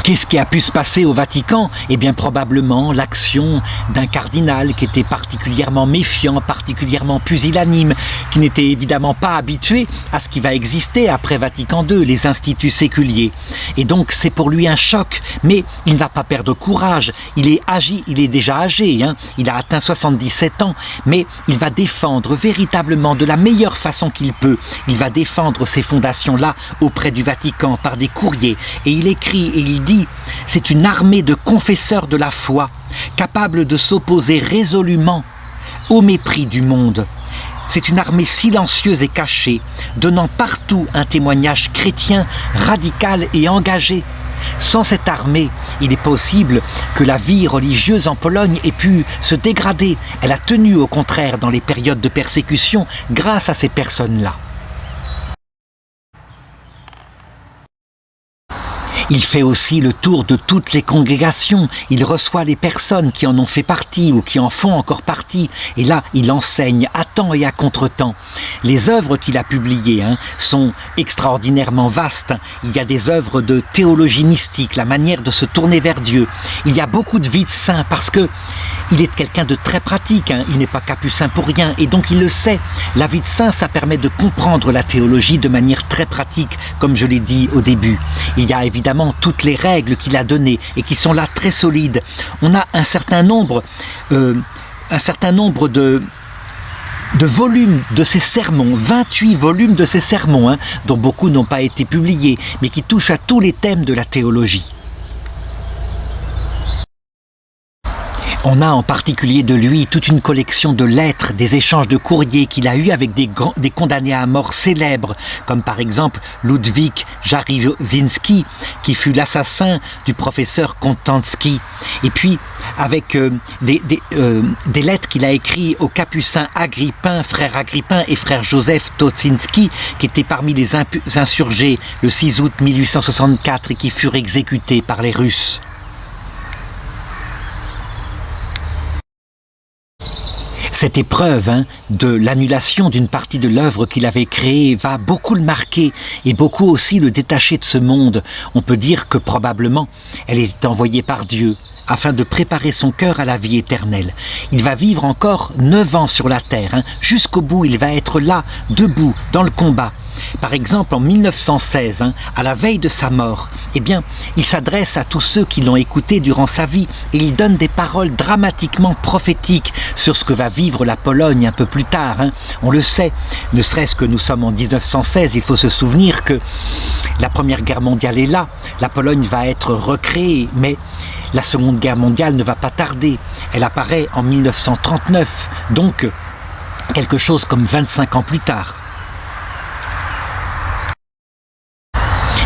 Qu'est-ce qui a pu se passer au Vatican? Eh bien probablement l'action d'un cardinal qui était particulièrement méfiant, particulièrement pusillanime, qui n'était évidemment pas habitué à ce qui va exister après Vatican II, les instituts séculiers. Et donc c'est pour lui un choc, mais il ne va pas perdre courage. Il est déjà âgé, hein, il a atteint 77 ans, mais il va défendre véritablement de la meilleure façon qu'il peut. Il va défendre ces fondations-là auprès du Vatican par des courriers. Et il écrit et il dit « C'est une armée de confesseurs de la foi, capable de s'opposer résolument au mépris du monde. C'est une armée silencieuse et cachée, donnant partout un témoignage chrétien, radical et engagé. Sans cette armée, il est possible que la vie religieuse en Pologne ait pu se dégrader. Elle a tenu au contraire dans les périodes de persécution grâce à ces personnes-là. » Il fait aussi le tour de toutes les congrégations, il reçoit les personnes qui en ont fait partie ou qui en font encore partie, et là il enseigne à temps et à contre-temps. Les œuvres qu'il a publiées sont extraordinairement vastes. Il y a des œuvres de théologie mystique, la manière de se tourner vers Dieu. Il y a beaucoup de vie de saint parce que il est quelqu'un de très pratique, il n'est pas capucin pour rien, et donc il le sait. La vie de saint, ça permet de comprendre la théologie de manière très pratique, comme je l'ai dit au début. Il y a évidemment toutes les règles qu'il a données et qui sont là très solides. On a un certain nombre de volumes de ses sermons, 28 volumes de ses sermons, dont beaucoup n'ont pas été publiés, mais qui touchent à tous les thèmes de la théologie. On a en particulier de lui toute une collection de lettres, des échanges de courriers qu'il a eus avec des condamnés à mort célèbres, comme par exemple Ludwik Jaruzelski, qui fut l'assassin du professeur Konstanski. Et puis avec des lettres qu'il a écrites aux capucins Agrippin, frère Agrippin et frère Joseph Toczynski, qui étaient parmi les insurgés le 6 août 1864 et qui furent exécutés par les Russes. Cette épreuve de l'annulation d'une partie de l'œuvre qu'il avait créée va beaucoup le marquer et beaucoup aussi le détacher de ce monde. On peut dire que probablement elle est envoyée par Dieu afin de préparer son cœur à la vie éternelle. Il va vivre encore 9 ans sur la terre. Jusqu'au bout, il va être là, debout, dans le combat. Par exemple, en 1916, à la veille de sa mort, eh bien, il s'adresse à tous ceux qui l'ont écouté durant sa vie et il donne des paroles dramatiquement prophétiques sur ce que va vivre la Pologne un peu plus tard. On le sait, ne serait-ce que nous sommes en 1916, il faut se souvenir que la Première Guerre mondiale est là, la Pologne va être recréée, mais la Seconde Guerre mondiale ne va pas tarder. Elle apparaît en 1939, donc quelque chose comme 25 ans plus tard.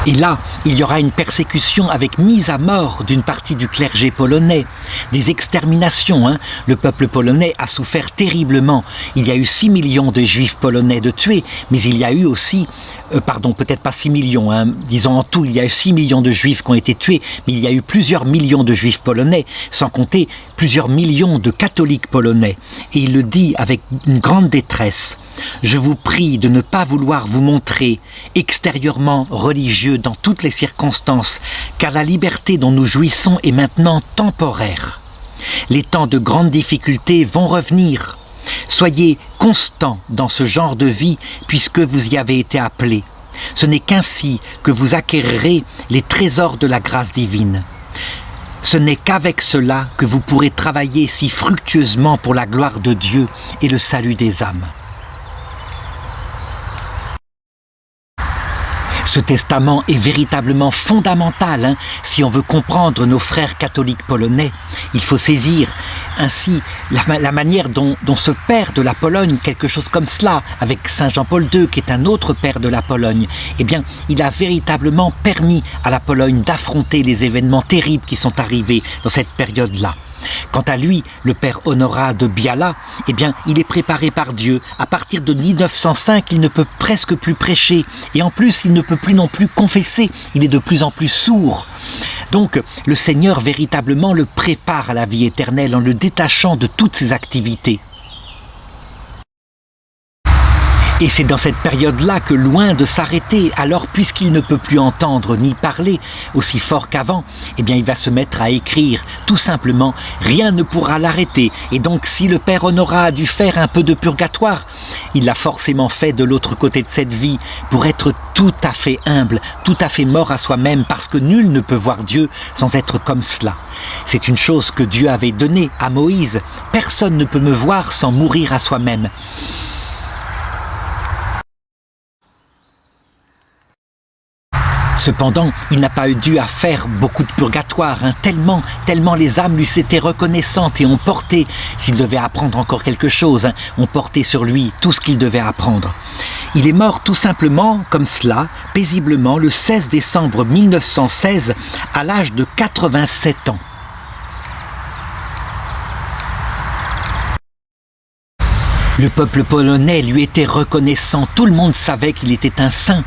Et là, il y aura une persécution avec mise à mort d'une partie du clergé polonais, des exterminations. Le peuple polonais a souffert terriblement. Il y a eu 6 millions de juifs polonais de tués, mais il y a eu aussi, peut-être pas 6 millions, disons en tout, il y a eu 6 millions de juifs qui ont été tués, mais il y a eu plusieurs millions de juifs polonais, sans compter plusieurs millions de catholiques polonais. Et il le dit avec une grande détresse. Je vous prie de ne pas vouloir vous montrer extérieurement religieux dans toutes les circonstances, car la liberté dont nous jouissons est maintenant temporaire. Les temps de grandes difficultés vont revenir. Soyez constants dans ce genre de vie puisque vous y avez été appelés. Ce n'est qu'ainsi que vous acquérirez les trésors de la grâce divine. Ce n'est qu'avec cela que vous pourrez travailler si fructueusement pour la gloire de Dieu et le salut des âmes. Ce testament est véritablement fondamental. Si on veut comprendre nos frères catholiques polonais, il faut saisir ainsi la manière dont ce père de la Pologne, quelque chose comme cela, avec Saint Jean-Paul II, qui est un autre père de la Pologne, eh bien, il a véritablement permis à la Pologne d'affronter les événements terribles qui sont arrivés dans cette période-là. Quant à lui, le père Honorat de Biała, eh bien, il est préparé par Dieu. À partir de 1905, il ne peut presque plus prêcher. Et en plus, il ne peut plus non plus confesser. Il est de plus en plus sourd. Donc, le Seigneur véritablement le prépare à la vie éternelle en le détachant de toutes ses activités. Et c'est dans cette période-là que, loin de s'arrêter, alors puisqu'il ne peut plus entendre ni parler aussi fort qu'avant, eh bien il va se mettre à écrire. Tout simplement, rien ne pourra l'arrêter. Et donc si le père Honorat a dû faire un peu de purgatoire, il l'a forcément fait de l'autre côté de cette vie pour être tout à fait humble, tout à fait mort à soi-même, parce que nul ne peut voir Dieu sans être comme cela. C'est une chose que Dieu avait donnée à Moïse. Personne ne peut me voir sans mourir à soi-même. Cependant, il n'a pas eu dû à faire beaucoup de purgatoire, tellement les âmes lui s'étaient reconnaissantes et ont porté, s'il devait apprendre encore quelque chose, ont porté sur lui tout ce qu'il devait apprendre. Il est mort tout simplement, comme cela, paisiblement, le 16 décembre 1916, à l'âge de 87 ans. Le peuple polonais lui était reconnaissant, tout le monde savait qu'il était un saint.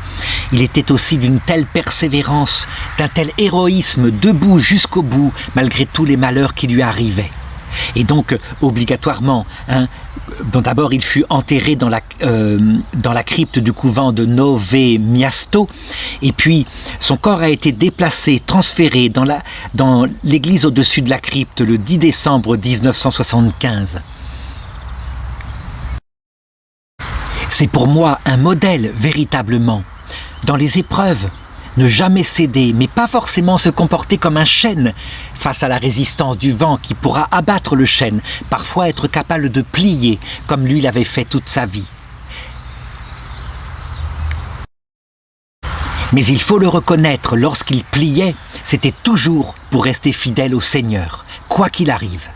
Il était aussi d'une telle persévérance, d'un tel héroïsme, debout jusqu'au bout, malgré tous les malheurs qui lui arrivaient. Et donc, obligatoirement, d'abord il fut enterré dans la crypte du couvent de Nowe Miasto, et puis son corps a été déplacé, transféré dans l'église au-dessus de la crypte le 10 décembre 1975. C'est pour moi un modèle, véritablement. Dans les épreuves, ne jamais céder, mais pas forcément se comporter comme un chêne face à la résistance du vent qui pourra abattre le chêne, parfois être capable de plier, comme lui l'avait fait toute sa vie. Mais il faut le reconnaître, lorsqu'il pliait, c'était toujours pour rester fidèle au Seigneur, quoi qu'il arrive.